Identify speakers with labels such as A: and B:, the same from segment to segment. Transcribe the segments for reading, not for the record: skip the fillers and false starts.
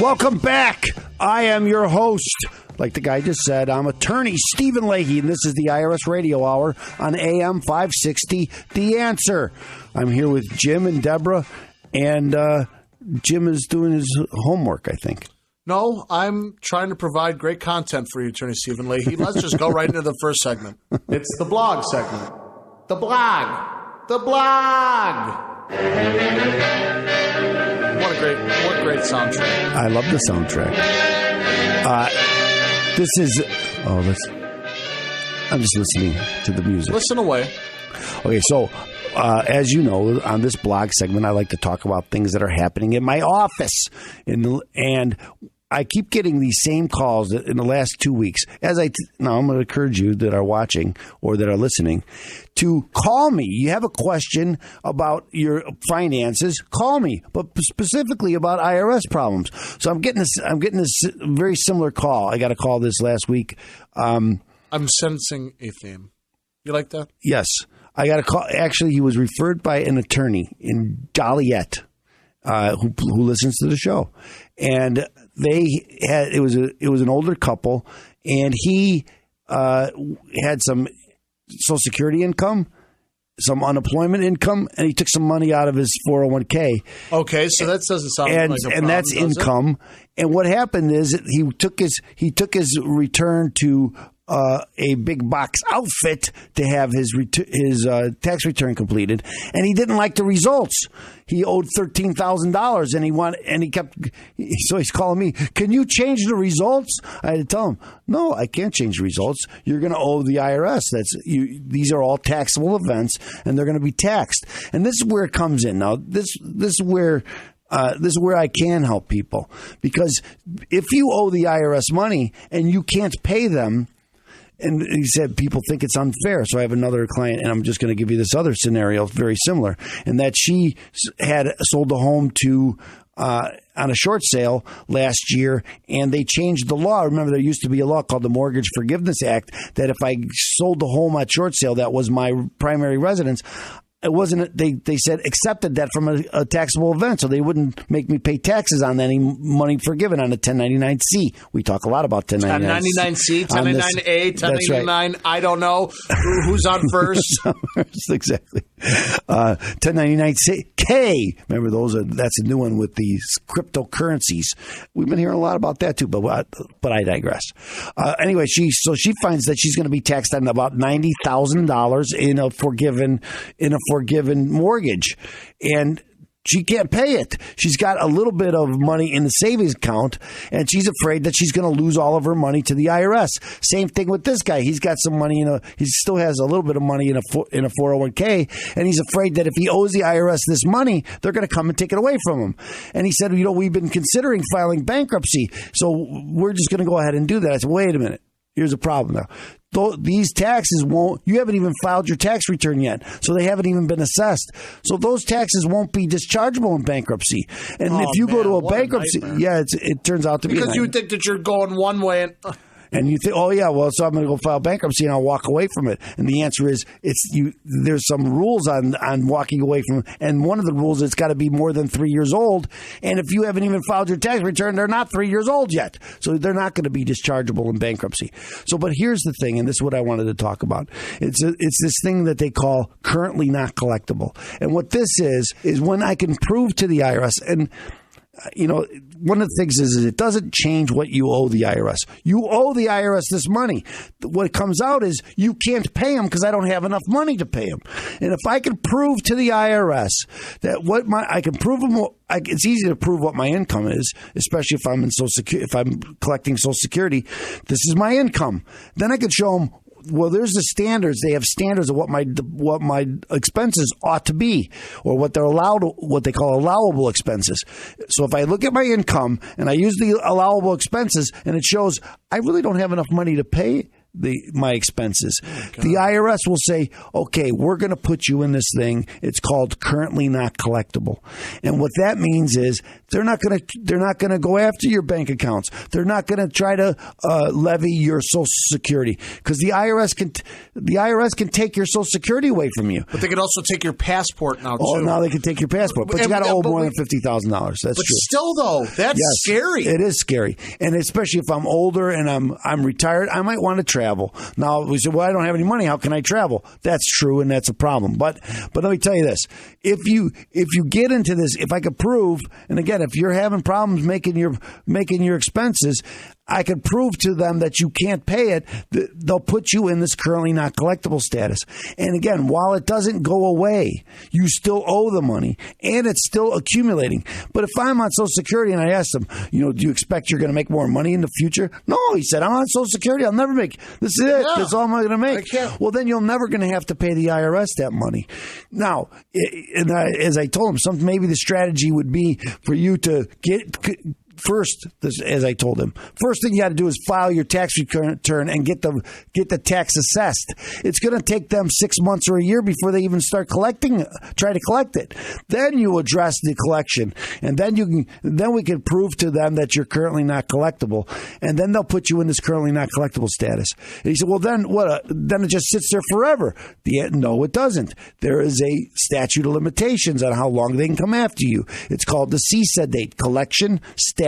A: Welcome back. I am your host. Like the guy just said, I'm Attorney Steven Leahy, and this is the IRS Radio Hour on AM 560, The Answer. I'm here with Jim and Deborah, and Jim is doing his homework, I think.
B: No, I'm trying to provide great content for you, Attorney Steven Leahy. Let's just go right into the first segment. It's the blog segment. The blog. The blog. What a great soundtrack.
A: I love the soundtrack. I'm just listening to the music.
B: Listen away.
A: Okay, so as you know, on this blog segment, I like to talk about things that are happening in my office. And I keep getting these same calls in the last 2 weeks. Now, I'm going to encourage you that are watching or that are listening to call me. You have a question about your finances, call me, but specifically about IRS problems. So I'm getting this very similar call. I got a call this last week.
B: I'm sensing a theme. You like that?
A: Yes. I got a call. Actually, he was referred by an attorney in Joliet who listens to the show. And it was an older couple, and he had some Social Security income, some unemployment income, and he took some money out of his 401k.
B: Okay, so that doesn't sound like a problem,
A: and that's income. And what happened is he took his return to a big box outfit to have his tax return completed, and he didn't like the results. He owed $13,000, so he's calling me. Can you change the results? I had to tell him, no, I can't change the results. You're going to owe the IRS. These are all taxable events, and they're going to be taxed. And this is where it comes in. Now, this is where I can help people, because if you owe the IRS money and you can't pay them. And he said people think it's unfair. So I have another client, and I'm just going to give you this other scenario, very similar, in that she had sold a home to on a short sale last year, and they changed the law. Remember, there used to be a law called the Mortgage Forgiveness Act that if I sold the home at short sale, that was my primary residence. It wasn't. They said accepted that from a taxable event, so they wouldn't make me pay taxes on any money forgiven on a 1099-C. We talk a lot about
B: 1099-C, 1099-A, 1099. Right. I don't know who's on first.
A: Exactly. 1099-K. Remember that's a new one with these cryptocurrencies. We've been hearing a lot about that too, but I digress. Anyway, she finds that she's going to be taxed on about $90,000 in a forgiven mortgage, and she can't pay it. She's got a little bit of money in the savings account, and she's afraid that she's going to lose all of her money to the IRS. Same thing with this guy. He's got some money he still has a little bit of money in a 401k, and he's afraid that if he owes the IRS this money, they're going to come and take it away from him. And he said, we've been considering filing bankruptcy, so we're just going to go ahead and do that. I said, wait a minute. Here's a problem now. These taxes you haven't even filed your tax return yet, so they haven't even been assessed. So those taxes won't be dischargeable in bankruptcy. And if you go to a bankruptcy, it turns out to be
B: because you think that you're going one way
A: and you think, oh yeah, well, so I'm going to go file bankruptcy and I'll walk away from it. And the answer is, there's some rules on walking away from it. And one of the rules is it's got to be more than 3 years old. And if you haven't even filed your tax return, they're not 3 years old yet. So they're not going to be dischargeable in bankruptcy. So, but here's the thing, and this is what I wanted to talk about. It's this thing that they call currently not collectible. And what this is when I can prove to the IRS, and one of the things is it doesn't change what you owe the IRS. You owe the IRS this money. What comes out is you can't pay them because I don't have enough money to pay them. And if I can prove to the IRS that it's easy to prove what my income is, especially if I'm if I'm collecting Social Security. This is my income. Then I could show them. Well, there's the standards. They have standards of what my expenses ought to be, or what they call allowable expenses. So if I look at my income and I use the allowable expenses, and it shows I really don't have enough money to pay my expenses. The IRS will say, okay, we're going to put you in this thing. It's called currently not collectible. And what that means is they're not going to go after your bank accounts. They're not going to try to levy your Social Security, because the IRS can take your Social Security away from you.
B: But they can also take your passport now, too.
A: Oh, now they can take your passport. But you got to owe more than $50,000. That's true.
B: But still, though, that's scary.
A: It is scary. And especially if I'm older and I'm retired, I might want to travel. Now, we say, well, I don't have any money. How can I travel? That's true, and that's a problem. But let me tell you this. If you get into this, if I could prove, and again, if you're having problems making your expenses, I could prove to them that you can't pay it, they'll put you in this currently not collectible status. And again, while it doesn't go away, you still owe the money, and it's still accumulating. But if I'm on Social Security and I ask them, do you expect you're going to make more money in the future? No, he said, I'm on Social Security. I'll never make. This is it. Yeah. That's all I'm going to make. Well, then you're never going to have to pay the IRS that money. Now, as I told him, maybe the strategy would be for you to first, as I told him, first thing you got to do is file your tax return and get the tax assessed. It's going to take them 6 months or a year before they even start try to collect it. Then you address the collection, and then we can prove to them that you're currently not collectible, and then they'll put you in this currently not collectible status. And he said, well, then what? Then it just sits there forever. No, it doesn't. There is a statute of limitations on how long they can come after you. It's called the CSA date, collection statute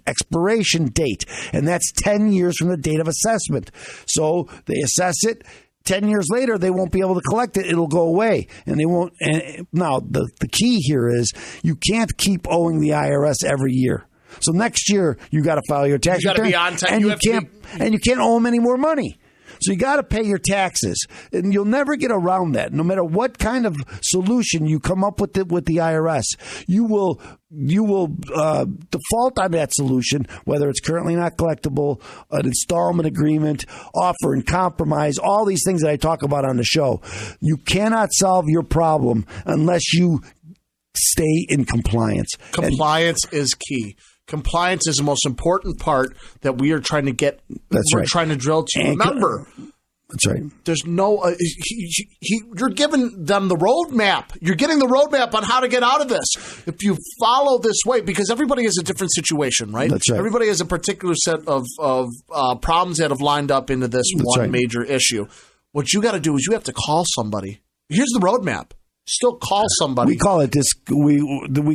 A: expiration date, and that's 10 years from the date of assessment. So they assess it. 10 years later, they won't be able to collect it. It'll go away, and they won't. And now, the key here is you can't keep owing the IRS every year. So next year, you got to file your tax return,
B: be on time.
A: And you can't owe them any more money. So you got to pay your taxes, and you'll never get around that. No matter what kind of solution you come up with the IRS, you will default on that solution, whether it's currently not collectible, an installment agreement, offer and compromise, all these things that I talk about on the show. You cannot solve your problem unless you stay in compliance.
B: Compliance is key. Compliance is the most important part that we are trying to get. We're trying to drill to. Remember,
A: that's right.
B: There's no. You're giving them the roadmap. You're getting the roadmap on how to get out of this. If you follow this way, because everybody has a different situation, right?
A: That's right.
B: Everybody has a particular set of problems that have lined up into this major issue. What you got to do is you have to call somebody. Here's the roadmap. Still call somebody.
A: We call it this. We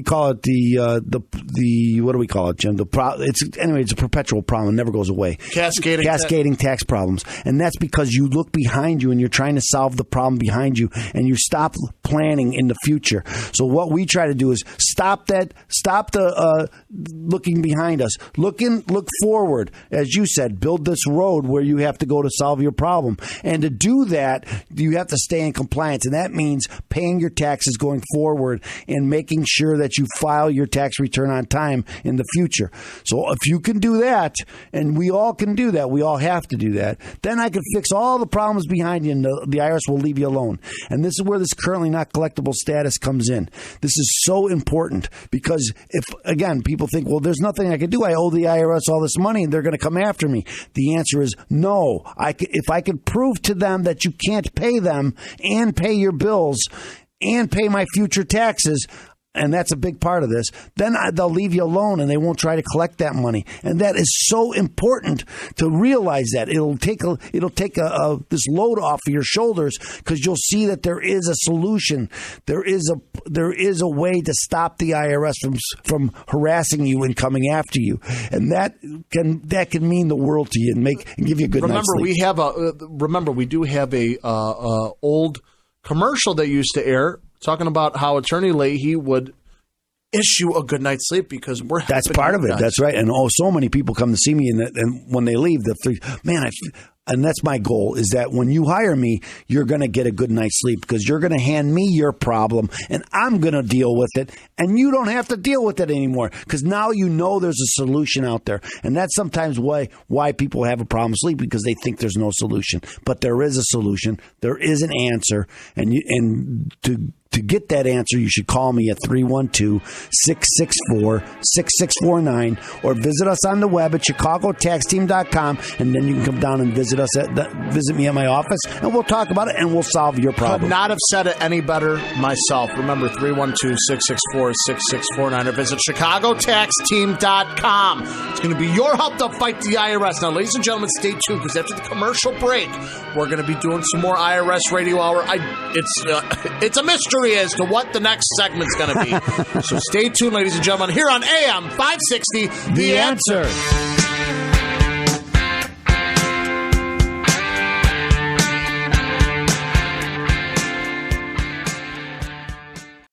A: call it the what do we call it, Jim? It's a perpetual problem. It never goes away. Cascading tax problems, and that's because you look behind you and you're trying to solve the problem behind you, and you stop planning in the future. So what we try to do is stop the looking behind us. Look forward, as you said. Build this road where you have to go to solve your problem, and to do that, you have to stay in compliance, and that means paying your taxes going forward and making sure that you file your tax return on time in the future. So if you can do that, and we all can do that, we all have to do that, then I can fix all the problems behind you, and the IRS will leave you alone. And this is where this currently not collectible status comes in. This is so important because if, again, people think, well, there's nothing I can do. I owe the IRS all this money and they're going to come after me. The answer is no. If I could prove to them that you can't pay them and pay your bills and pay my future taxes, and that's a big part of this, then they'll leave you alone and they won't try to collect that money. And that is so important to realize that. It'll take this load off of your shoulders because you'll see that there is a solution. There is a way to stop the IRS from harassing you and coming after you. And that can mean the world to you and give you a good night's sleep.
B: Remember, we do have a old commercial that used to air talking about how Attorney Leahy would issue a good night's sleep because we're happy.
A: That's part of it. That's right. And so many people come to see me, and when they leave, and that's my goal, is that when you hire me, you're going to get a good night's sleep because you're going to hand me your problem and I'm going to deal with it, and you don't have to deal with it anymore because now you know there's a solution out there. And that's sometimes why people have a problem sleeping, because they think there's no solution. But there is a solution. There is an answer. And to to get that answer, you should call me at 312-664-6649 or visit us on the web at chicagotaxteam.com, and then you can come down and visit me at my office, and we'll talk about it, and we'll solve your problem.
B: Could not have said it any better myself. Remember, 312-664-6649 or visit chicagotaxteam.com. It's going to be your help to fight the IRS. Now, ladies and gentlemen, stay tuned, because after the commercial break, we're going to be doing some more IRS Radio Hour. It's a mystery as to what the next segment's going to be. So stay tuned, ladies and gentlemen, here on AM 560, The Answer.